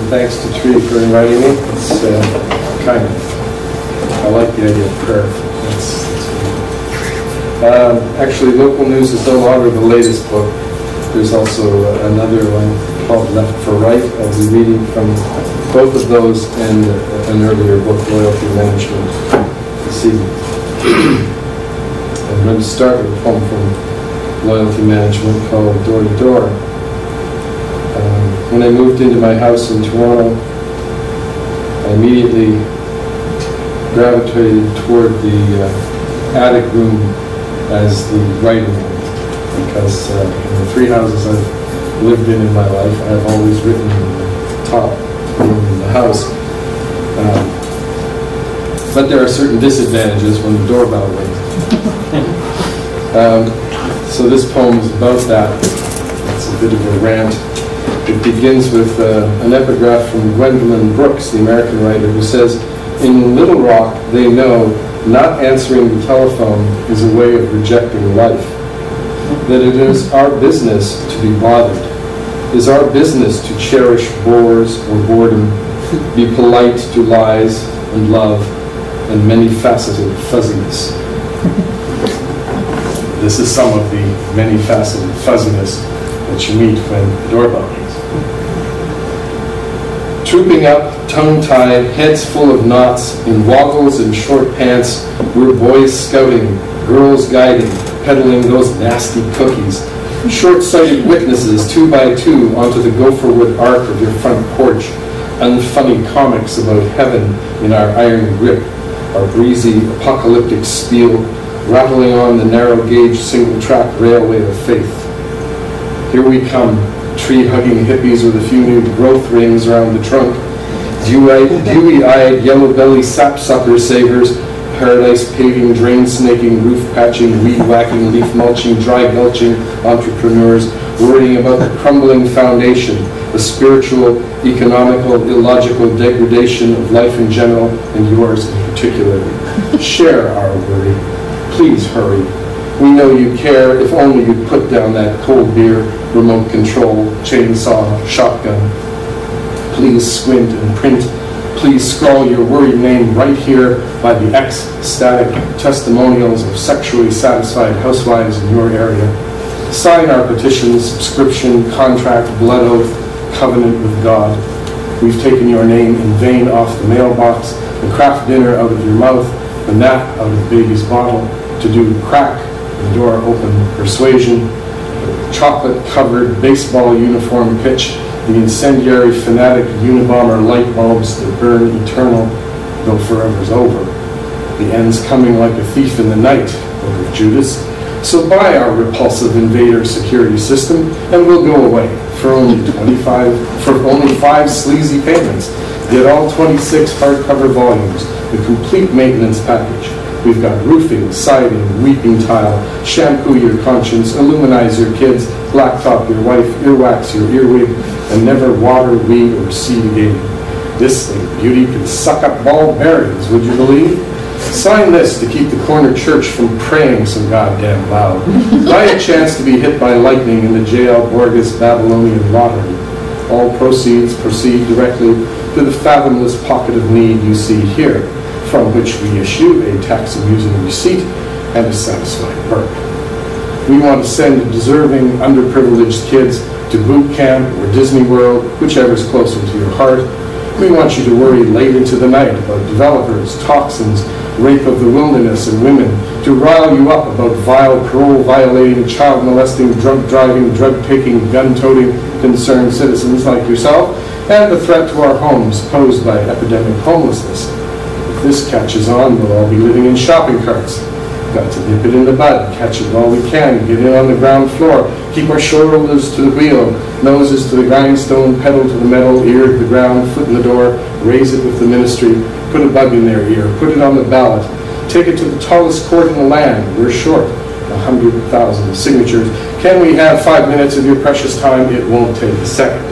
thanks to Tree for inviting me. It's kind of, I like the idea of prayer. That's actually, local news is no longer the latest book. There's also another one called Left for Right. I'll be reading from both of those and an earlier book, Loyalty Management, this evening. I'm going to start with a poem from Loyalty Management called Door to Door. When I moved into my house in Toronto, I immediately gravitated toward the attic room as the writing room, because in the 3 houses I've lived in my life, I've always written in the top room in the house. But there are certain disadvantages when the doorbell rings. So this poem is about that. It's a bit of a rant. It begins with an epigraph from Gwendolyn Brooks, the American writer, who says, "In Little Rock, they know not answering the telephone is a way of rejecting life. That it is our business to be bothered. It is our business to cherish bores or boredom, be polite to lies and love and many-faceted fuzziness." This is some of the many-faceted fuzziness that you meet when the doorbell rings. Trooping up, tongue-tied, heads full of knots, in woggles and short pants, we're boys scouting, girls guiding, peddling those nasty cookies. Short-sighted witnesses, 2 by 2, onto the gopherwood arc of your front porch. Unfunny comics about heaven in our iron grip, our breezy apocalyptic spiel, rattling on the narrow-gauge single-track railway of faith. Here we come, tree-hugging hippies with a few new growth rings around the trunk, dewy-eyed, yellow-belly sapsucker savers, paradise paving, drain-snaking, roof-patching, weed-whacking, leaf-mulching, dry-gulching entrepreneurs worrying about the crumbling foundation, the spiritual, economical, illogical degradation of life in general and yours in particular. Share our worry. Please hurry. We know you care, if only you'd put down that cold beer, remote control, chainsaw, shotgun. Please squint and print. Please scrawl your worried name right here by the ecstatic testimonials of sexually satisfied housewives in your area. Sign our petition, subscription, contract, blood oath, covenant with God. We've taken your name in vain off the mailbox, the craft dinner out of your mouth, the nap out of baby's bottle, to do crack, the door open persuasion, chocolate-covered baseball uniform pitch, the incendiary fanatic Unabomber light bulbs that burn eternal, though forever's over. The end's coming like a thief in the night, Book of Judas. So buy our repulsive invader security system, and we'll go away for only 5 sleazy payments. Get all 26 hardcover volumes, the complete maintenance package. We've got roofing, siding, weeping tile, shampoo your conscience, illuminize your kids, blacktop your wife, earwax your earwig, and never water, weed, or seed again. This thing, beauty, can suck up bald berries, would you believe? Sign this to keep the corner church from praying so goddamn loud. Buy a chance to be hit by lightning in the J.L. Borges Babylonian lottery. All proceeds proceed directly to the fathomless pocket of need you see here, from which we issue a tax-amusing receipt and a satisfied perk. We want to send deserving, underprivileged kids to boot camp or Disney World, whichever's closer to your heart. We want you to worry late into the night about developers, toxins, rape of the wilderness and women, to rile you up about vile, parole-violating, child-molesting, drug-driving, drug-taking, gun-toting, concerned citizens like yourself, and the threat to our homes posed by epidemic homelessness. If this catches on, we'll all be living in shopping carts. Got to nip it in the bud, catch it while we can, get in on the ground floor, keep our shoulders to the wheel, noses to the grindstone, pedal to the metal, ear to the ground, foot in the door, raise it with the ministry, put a bug in their ear, put it on the ballot, take it to the tallest court in the land. We're short 100,000 signatures. Can we have 5 minutes of your precious time? It won't take a second.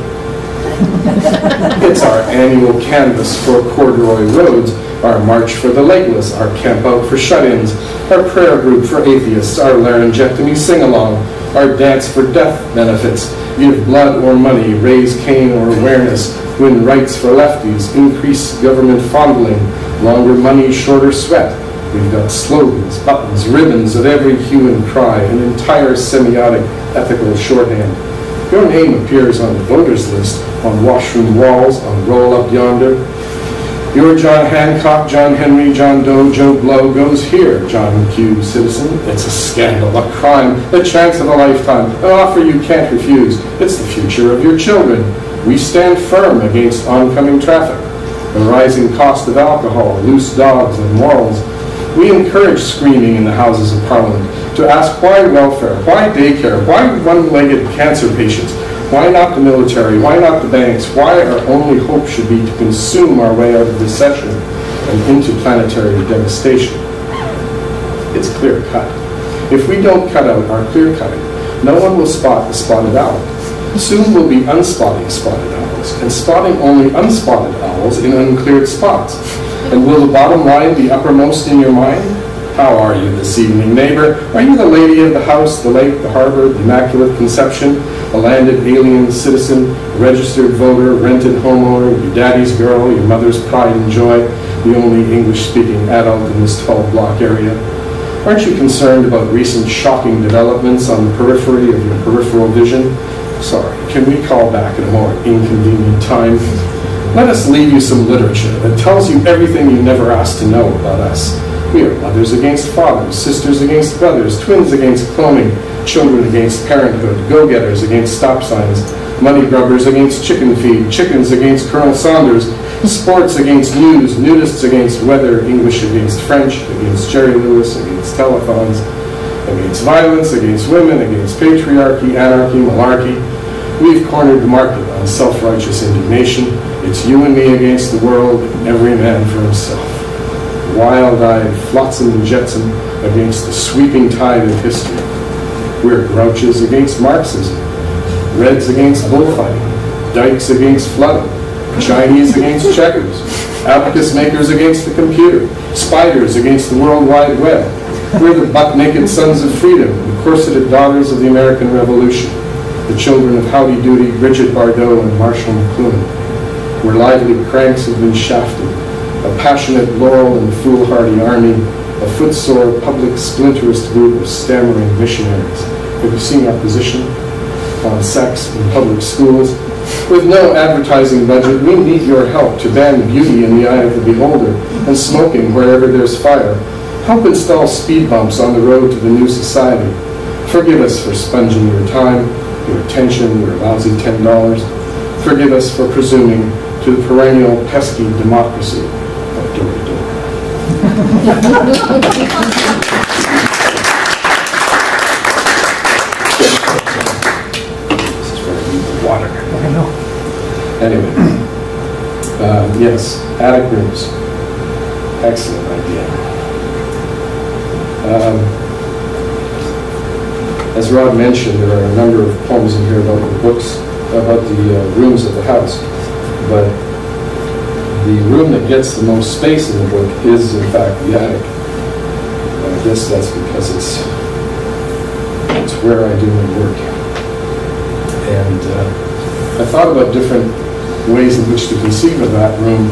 It's our annual canvass for corduroy roads, our march for the legless, our camp out for shut-ins, our prayer group for atheists, our laryngectomy sing-along, Our dance for death benefits, give blood or money, raise cane or awareness, win rights for lefties, increase government fondling, longer money, shorter sweat. We've got slogans, buttons, ribbons of every hue and cry, an entire semiotic ethical shorthand. Your name appears on the voters list, on washroom walls, on roll-up yonder. Your John Hancock, John Henry, John Doe, Joe Blow goes here, John Q. Citizen. It's a scandal, a crime, the chance of a lifetime, an offer you can't refuse. It's the future of your children. We stand firm against oncoming traffic, the rising cost of alcohol, loose dogs and morals. We encourage screaming in the Houses of Parliament to ask why welfare, why daycare, why one-legged cancer patients, why not the military, why not the banks, why our only hope should be to consume our way out of recession and into planetary devastation. It's clear-cut. If we don't cut out our clear-cutting, no one will spot the spotted owl. Soon we'll be unspotting spotted owls, and spotting only unspotted owls in uncleared spots. And will the bottom line be uppermost in your mind? How are you this evening, neighbor? Are you the lady of the house, the lake, the harbor, the immaculate conception, a landed alien citizen, registered voter, rented homeowner, your daddy's girl, your mother's pride and joy, the only English-speaking adult in this 12-block area? Aren't you concerned about recent shocking developments on the periphery of your peripheral vision? Sorry, can we call back at a more inconvenient time? Let us leave you some literature that tells you everything you never asked to know about us. We are mothers against fathers, sisters against brothers, twins against cloning, children against parenthood, go-getters against stop signs, money grubbers against chicken feed, chickens against Colonel Saunders, sports against news, nudists against weather, English against French, against Jerry Lewis, against telephones, against violence, against women, against patriarchy, anarchy, malarkey. We've cornered the market on self-righteous indignation. It's you and me against the world, and every man for himself. Wild-eyed flotsam and jetsam against the sweeping tide of history. We're grouches against Marxism, Reds against bullfighting, Dykes against flooding, Chinese against checkers, abacus makers against the computer, spiders against the World Wide Web. We're the buck-naked sons of freedom, the corseted daughters of the American Revolution, the children of Howdy Doody, Bridget Bardot, and Marshall McLuhan. Where lively cranks have been shafted, a passionate laurel and foolhardy army, a footsore public splinterist group of stammering missionaries. Have you seen our position on sex in public schools? With no advertising budget, we need your help to ban beauty in the eye of the beholder and smoking wherever there's fire. Help install speed bumps on the road to the new society. Forgive us for sponging your time, your attention, your lousy $10. Forgive us for presuming to the perennial pesky democracy of door-to-door. This is where I need the water. I know. Anyway, yes, attic rooms. Excellent idea. As Rod mentioned, there are a number of poems in here about the books, about the rooms of the house. But the room that gets the most space in the book is, in fact, the attic. I guess that's because it's where I do my work. And I thought about different ways in which to conceive of that room,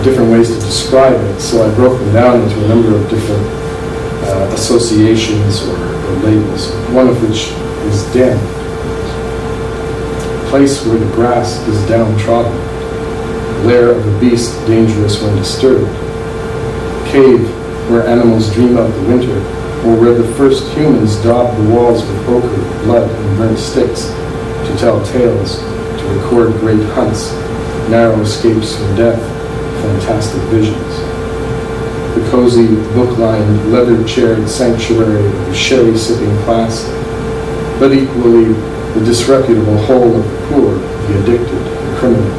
different ways to describe it. So I broke them down into a number of different associations or labels, one of which is den. Place where the grass is downtrodden, lair of a beast dangerous when disturbed, cave where animals dream out the winter, or where the first humans daubed the walls with ochre, blood, and burnt sticks to tell tales, to record great hunts, narrow escapes from death, fantastic visions. The cozy, book-lined, leather-chaired sanctuary of the sherry-sipping class, but equally the disreputable hole of the poor, the addicted, the criminal,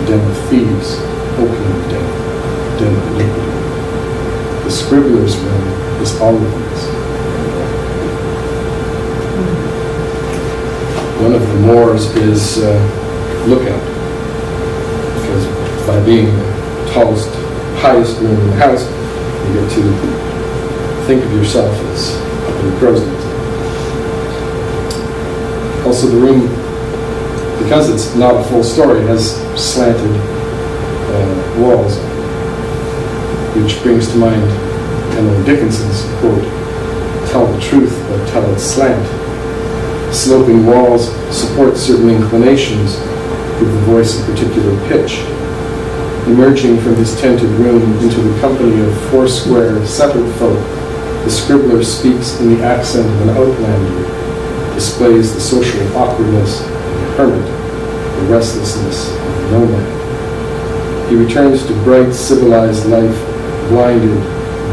the den of thieves, opium den of iniquity. The scribbler's room is all of these. One of the mores is lookout, because by being the tallest, highest room in the house, you get to think of yourself as up in the crow's nest. Also, the room, because it's not a full story, has slanted walls, which brings to mind Emily Dickinson's quote, "Tell the truth, but tell it slant." Sloping walls support certain inclinations, give the voice a particular pitch. Emerging from his tented room into the company of foursquare settled folk, the scribbler speaks in the accent of an outlander, displays the social awkwardness of the hermit, the restlessness of the nomad. He returns to bright, civilized life, blinded,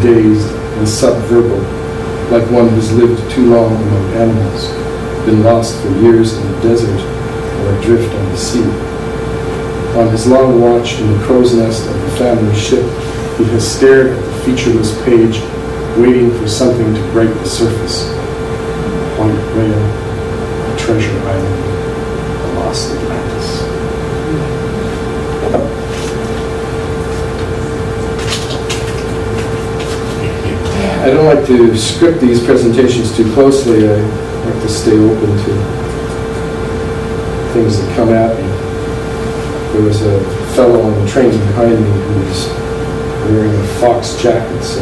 dazed, and subverbal, like one who's lived too long among animals, been lost for years in the desert, or adrift on the sea. On his long watch in the crow's nest of the family ship, he has stared at the featureless page, waiting for something to break the surface. A white whale, a treasure island, a lost Atlantis. I don't like to script these presentations too closely. I like to stay open to things that come at me. There was a fellow on the train behind me who was wearing a fox jacket, so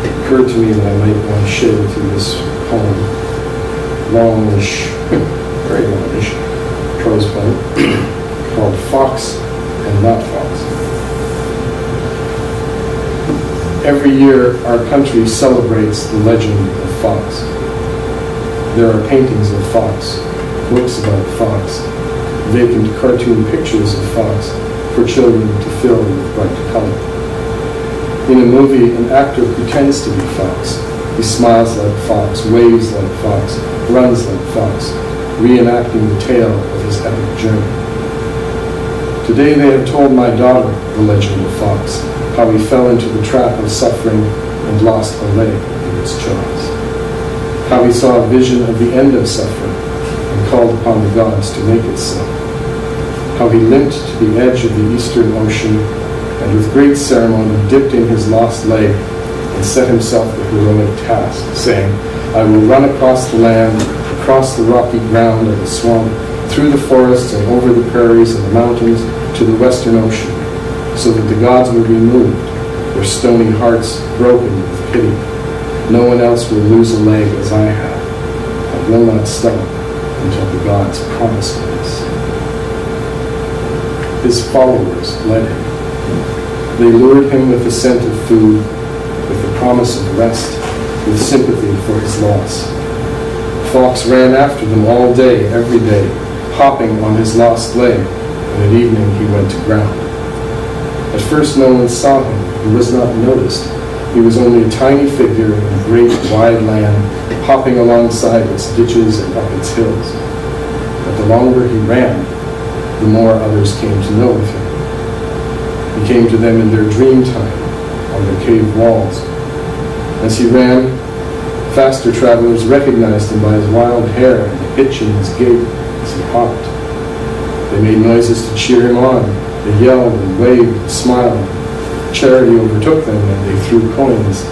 it occurred to me that I might want to share with you this poem, longish, very longish, prose poem, called Fox and Not Fox. Every year, our country celebrates the legend of Fox. There are paintings of Fox, books about Fox, vacant cartoon pictures of Fox for children to fill with bright color. In a movie, an actor pretends to be Fox. He smiles like Fox, waves like Fox, runs like Fox, reenacting the tale of his epic journey. Today they have told my daughter the legend of Fox, how he fell into the trap of suffering and lost a leg in its jaws. How he saw a vision of the end of suffering and called upon the gods to make it so. How he limped to the edge of the Eastern Ocean and with great ceremony dipped in his lost leg and set himself the heroic task, saying, "I will run across the land, across the rocky ground of the swamp, through the forests and over the prairies and the mountains to the Western Ocean, so that the gods will be moved, their stony hearts broken with pity. No one else will lose a leg as I have. I will not stop until the gods promise me this." His followers led him. They lured him with the scent of food, with the promise of rest, with sympathy for his loss. Fox ran after them all day, every day, hopping on his lost leg, and at evening he went to ground. At first no one saw him. He was not noticed. He was only a tiny figure in a great wide land, hopping alongside its ditches and up its hills. But the longer he ran, the more others came to know of him. He came to them in their dream time, on their cave walls. As he ran, faster travelers recognized him by his wild hair and the hitch in his gait as he hopped. They made noises to cheer him on. They yelled and waved and smiled. Charity overtook them and they threw coins.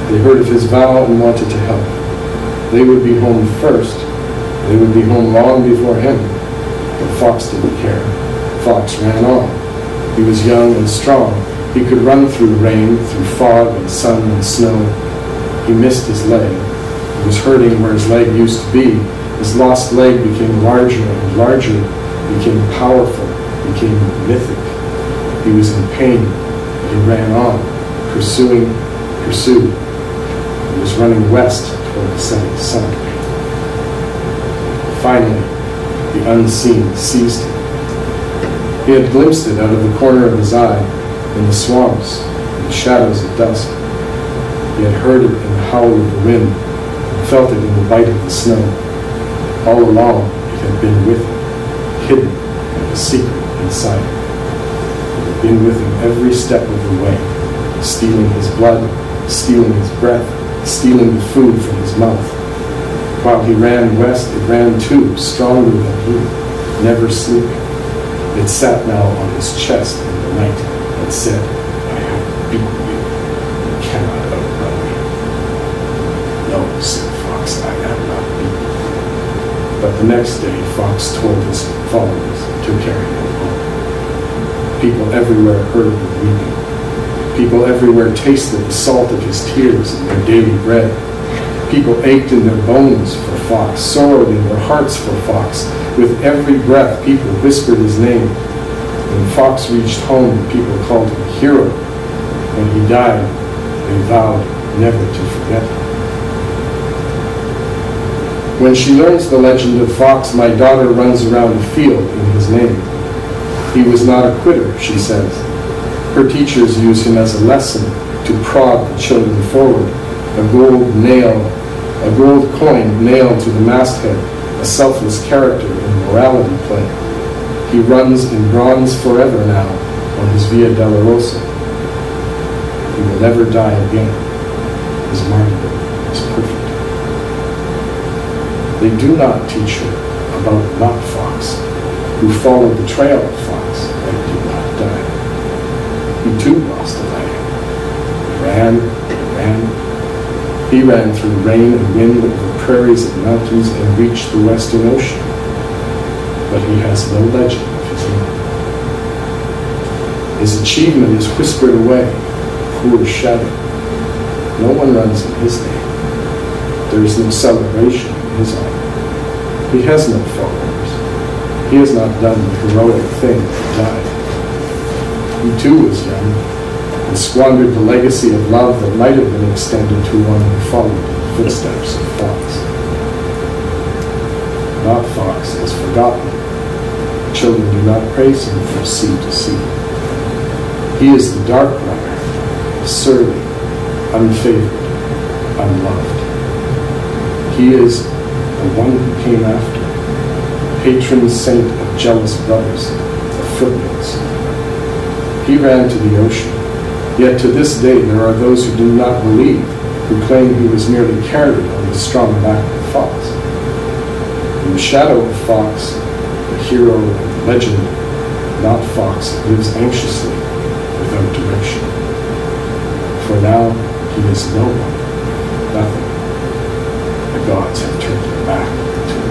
They heard of his vow and wanted to help. They would be home first. They would be home long before him. But Fox didn't care. Fox ran on. He was young and strong. He could run through rain, through fog and sun and snow. He missed his leg. He was hurting where his leg used to be. His lost leg became larger and larger, became powerful, became mythic. He was in pain. He ran on, pursued. He was running west toward the setting sun. Finally, the unseen seized him. He had glimpsed it out of the corner of his eye, in the swamps, in the shadows of dusk. He had heard it in the howl of the wind, and felt it in the bite of the snow. All along, it had been with him, hidden like a secret inside him. It had been with him every step of the way, stealing his blood, stealing his breath, stealing the food from his mouth. While he ran west, it ran too, stronger than he, never sleeping. It sat now on his chest in the night and said, "I have beaten you. You cannot outrun me." "No," said Fox, "I am not beaten. But the next day, Fox told his followers to carry him home. People everywhere heard him weeping. People everywhere tasted the salt of his tears in their daily bread. People ached in their bones for Fox, sorrowed in their hearts for Fox. With every breath, people whispered his name. When Fox reached home, people called him hero. When he died, they vowed never to forget him. When she learns the legend of Fox, my daughter runs around the field in his name. He was not a quitter, she says. Her teachers use him as a lesson to prod the children forward. A gold coin nailed to the masthead, a selfless character in morality play. He runs in bronze forever now on his Via Dolorosa. He will never die again. His martyrdom is perfect. They do not teach her about not Fox, who followed the trail of Fox and did not die. He too lost a leg. He ran through rain and wind over prairies and mountains and reached the Western Ocean. But he has no legend of his own. His achievement is whispered away, poor shadow. No one runs in his name. There is no celebration in his honor. He has no followers. He has not done the heroic thing and died. He too was young, and squandered the legacy of love that might have been extended to one who followed in the footsteps of Fox. Not Fox is forgotten. Children do not praise him from sea to sea. He is the dark runner, surly, unfavored, unloved. He is the one who came after, patron saint of jealous brothers, of footnotes. He ran to the ocean. Yet to this day there are those who do not believe, who claim he was merely carried on the strong back of Fox. In the shadow of Fox, the hero and the legend, not Fox lives anxiously, without direction. For now, he is no one, nothing. The gods have turned him back to him.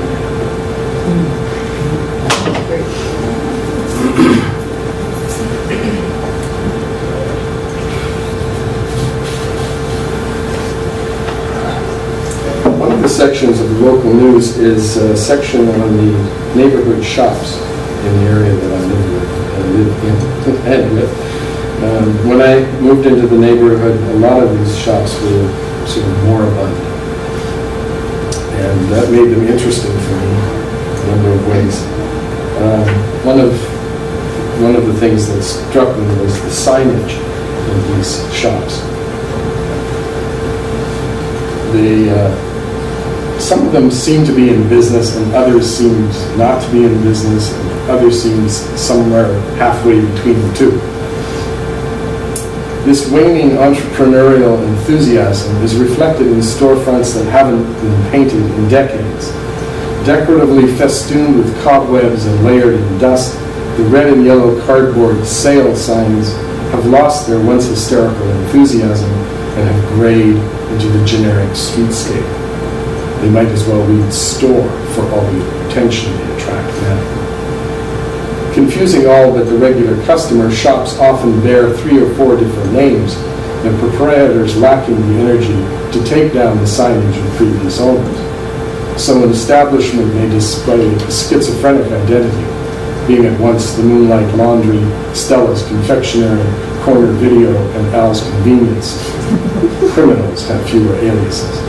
One of the sections of the local news is a section on the neighborhood shops in the area that I live in. When I moved into the neighborhood, a lot of these shops were sort of moribund, and that made them interesting for me in a number of ways. One of the things that struck me was the signage of these shops. Some of them seem to be in business, and others seem not to be in business, and others seem somewhere halfway between the two. This waning entrepreneurial enthusiasm is reflected in storefronts that haven't been painted in decades. Decoratively festooned with cobwebs and layered in dust, the red and yellow cardboard sale signs have lost their once hysterical enthusiasm and have grayed into the generic streetscape. They might as well read store for all the attention they attract now. Confusing all but the regular customer, shops often bear 3 or 4 different names, and proprietors lacking the energy to take down the signage of previous owners. So an establishment may display a schizophrenic identity, being at once the Moonlight Laundry, Stella's Confectionery, Corner Video, and Al's Convenience. Criminals have fewer aliases.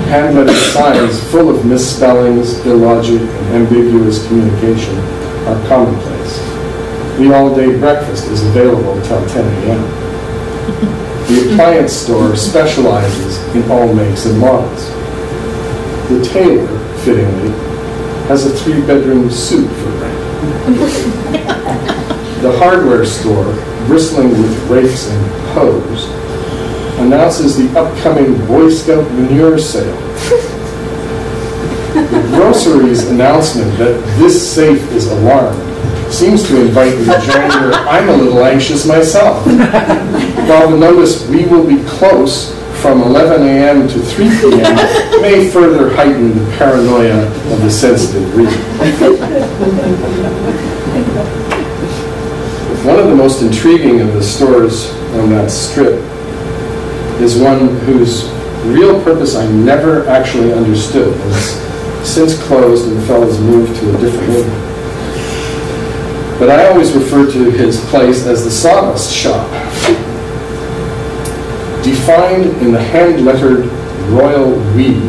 Hand-lettered signs full of misspellings, illogic, and ambiguous communication are commonplace. The all-day breakfast is available until 10 a.m. The appliance store specializes in all makes and models. The tailor, fittingly, has a 3-bedroom suit for rent. The hardware store, bristling with rakes and hoes, announces the upcoming Boy Scout manure sale. The grocery's announcement that this safe is alarmed seems to invite me to join your I'm a little anxious myself. While the notice, we will be close from 11 a.m. to 3 p.m. may further heighten the paranoia of the sensitive reader. One of the most intriguing of the stores on that strip is one whose real purpose I never actually understood. It's since closed and the fellows moved to a different neighborhood. But I always refer to his place as the sawdust shop. Defined in the hand-lettered royal we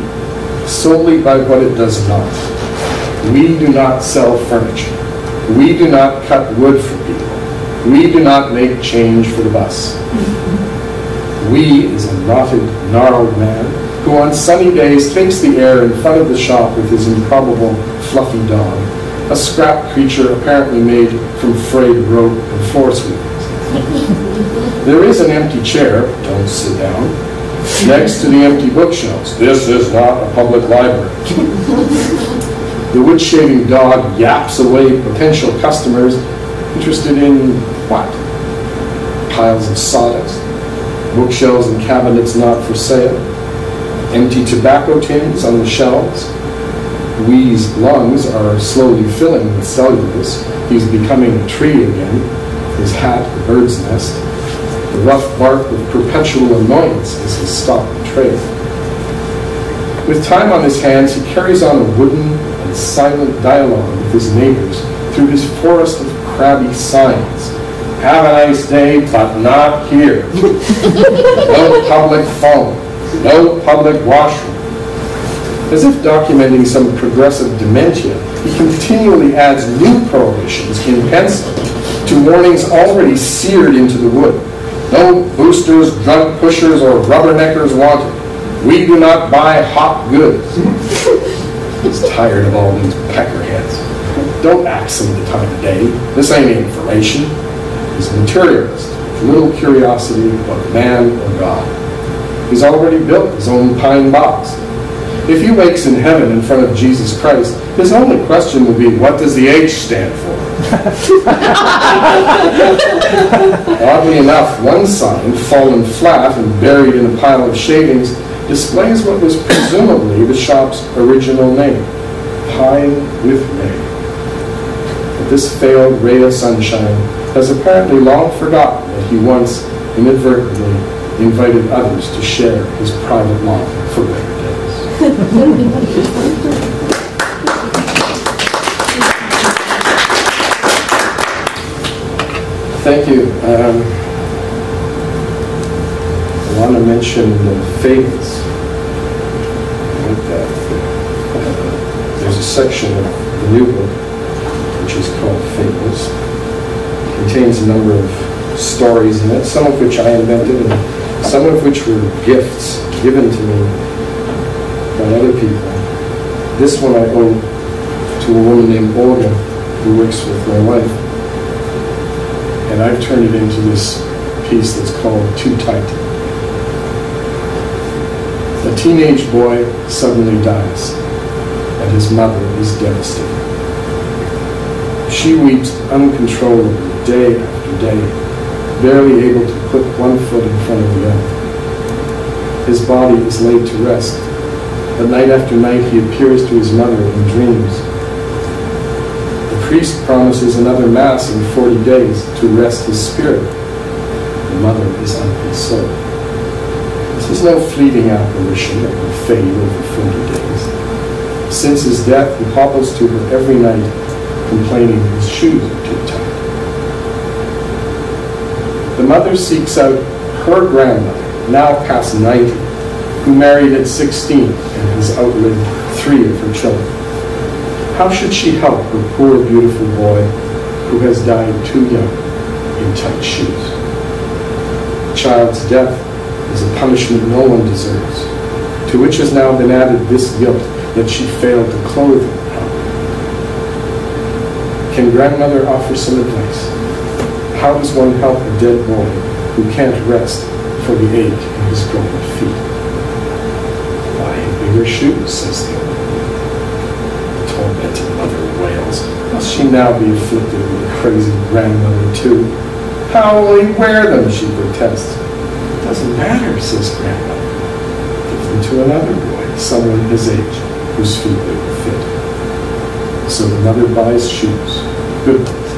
solely by what it does not. We do not sell furniture. We do not cut wood for people. We do not make change for the bus. We is a knotted, gnarled man who on sunny days takes the air in front of the shop with his improbable fluffy dog, a scrap creature apparently made from frayed rope and floor sweepings. There is an empty chair, don't sit down, next to the empty bookshelves. This is not a public library. The wood-shaving dog yaps away potential customers interested in what? Piles of sawdust, bookshelves and cabinets not for sale, empty tobacco tins on the shelves. Wee's lungs are slowly filling with cellulose. He's becoming a tree again. His hat, a bird's nest. The rough bark of perpetual annoyance is his stock and trade. With time on his hands, he carries on a wooden and silent dialogue with his neighbors through his forest of crabby signs. Have a nice day, but not here. No public phone. No public washroom. As if documenting some progressive dementia, he continually adds new prohibitions in pencil to warnings already seared into the wood. No boosters, drug pushers, or rubberneckers wanted. We do not buy hot goods. He's tired of all these peckerheads. Don't ask him the time of day. This ain't information. He's a materialist, with little curiosity about man or God. He's already built his own pine box. If he wakes in heaven in front of Jesus Christ, his only question will be, what does the H stand for? Oddly enough, one sign, fallen flat and buried in a pile of shavings, displays what was presumably the shop's original name, Pine with Ray. But this failed ray of sunshine has apparently long forgotten that he once inadvertently invited others to share his private lawn for better days. Thank you. I want to mention the fables. Like that. There's a section of the new book which is called Fables. It contains a number of stories in it, some of which I invented and some of which were gifts given to me by other people. This one I owe to a woman named Olga who works with my wife. And I've turned it into this piece that's called Too Tight. A teenage boy suddenly dies, and his mother is devastated. She weeps uncontrollably day after day, barely able to put one foot in front of the other. His body is laid to rest, but night after night he appears to his mother in dreams. The priest promises another Mass in 40 days to rest his spirit. The mother is unconsoled. This is no fleeting apparition that will fade over 40 days. Since his death, he hobbles to her every night, complaining his shoes are too tight. The mother seeks out her grandmother, now past 90, who married at 16 and has outlived 3 of her children. How should she help her poor, beautiful boy who has died too young in tight shoes? The child's death is a punishment no one deserves, to which has now been added this guilt that she failed to clothe him properly. Can grandmother offer some advice? How does one help a dead boy who can't rest for the ache in his broken feet? Buy him bigger shoes, says the old woman. The tormented mother wails. Must she now be afflicted with a crazy grandmother too? How will he wear them, she protests. Doesn't matter, says grandmother. and to another boy, someone his age, whose feet they will fit. So the mother buys shoes, good ones,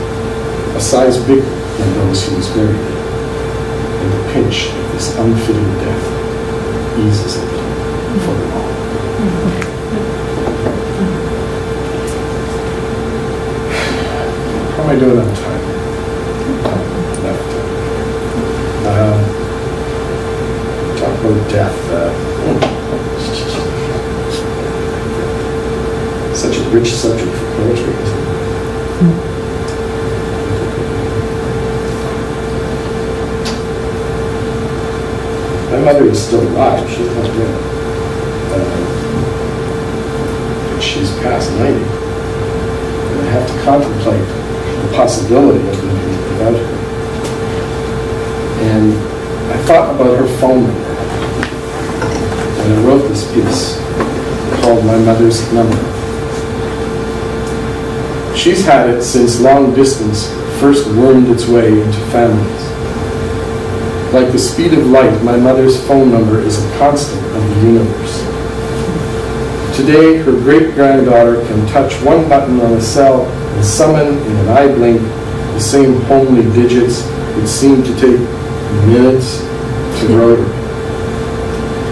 a size bigger than those he was buried in, and the pinch of this unfitting death eases a little for them all. How am I doing on time? Left. Talk about death. Such a rich subject for poetry, isn't it? My mother is still alive. She's not dead. She's past 90. And I have to contemplate the possibility of living without her. And I thought about her phone number when I wrote this piece called My Mother's Number. She's had it since long distance first wormed its way into families. Like the speed of light, my mother's phone number is a constant of the universe. Today, her great-granddaughter can touch one button on a cell and summon in an eye blink the same homely digits that seem to take minutes to rotary.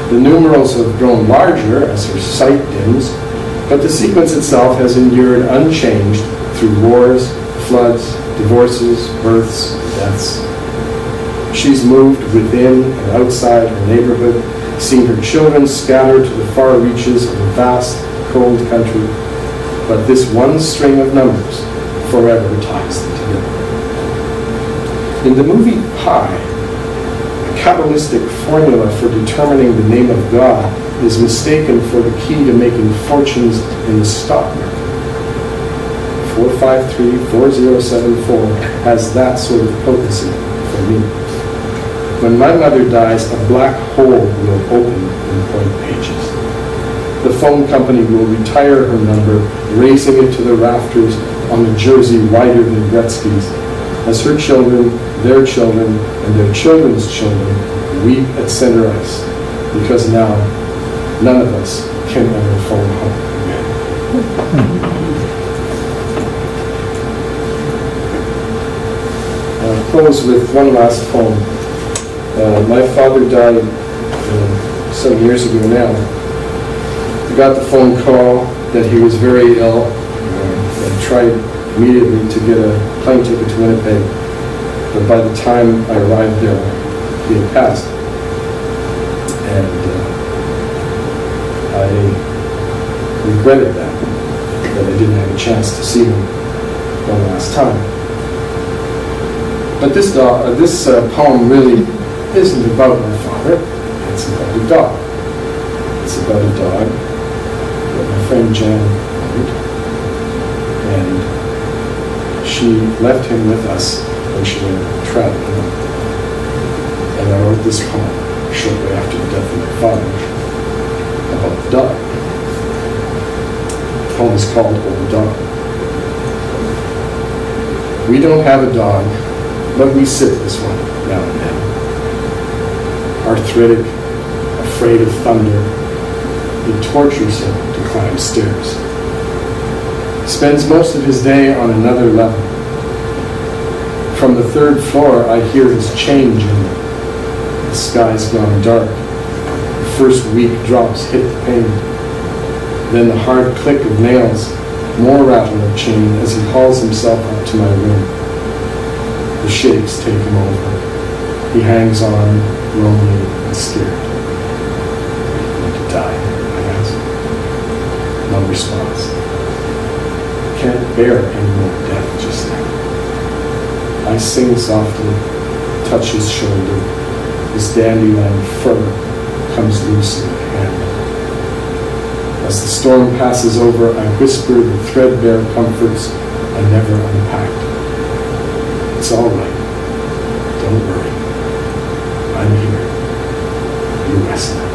The numerals have grown larger as her sight dims, but the sequence itself has endured unchanged through wars, floods, divorces, births, deaths. She's moved within and outside her neighborhood, seen her children scattered to the far reaches of a vast, cold country, but this one string of numbers forever ties them together. In the movie Pi, a Kabbalistic formula for determining the name of God is mistaken for the key to making fortunes in the stock market. 453-4074 has that sort of potency for me. When my mother dies, a black hole will open in the point pages. The phone company will retire her number, raising it to the rafters on a jersey wider than Gretzky's, as her children, their children, and their children's children weep at center ice, because now none of us can ever phone home again. I'll close with one last poem. My father died some years ago now. I got the phone call that he was very ill. I tried immediately to get a plane ticket to Winnipeg, but by the time I arrived there, he had passed. And I regretted that I didn't have a chance to see him one last time. But this poem really isn't about my father, it's about a dog. It's about a dog that my friend Jan owned, and she left him with us when she went traveling. And I wrote this poem shortly after the death of my father about the dog. The poem is called Old Dog. We don't have a dog, but we sit this one now and then. Arthritic, afraid of thunder, it tortures him to climb stairs. Spends most of his day on another level. From the third floor, I hear his chain jingle. The sky's gone dark. The first weak drops hit the pane. Then the hard click of nails, more rattle of chain as he hauls himself up to my room. The shakes take him over. He hangs on, lonely and scared. Are you going to die? I ask. No response. Can't bear any more death just now. I sing softly, touch his shoulder. His dandelion fur comes loose in my hand. As the storm passes over, I whisper the threadbare comforts I never unpacked. It's all right. Don't worry. I'm here. You rest now.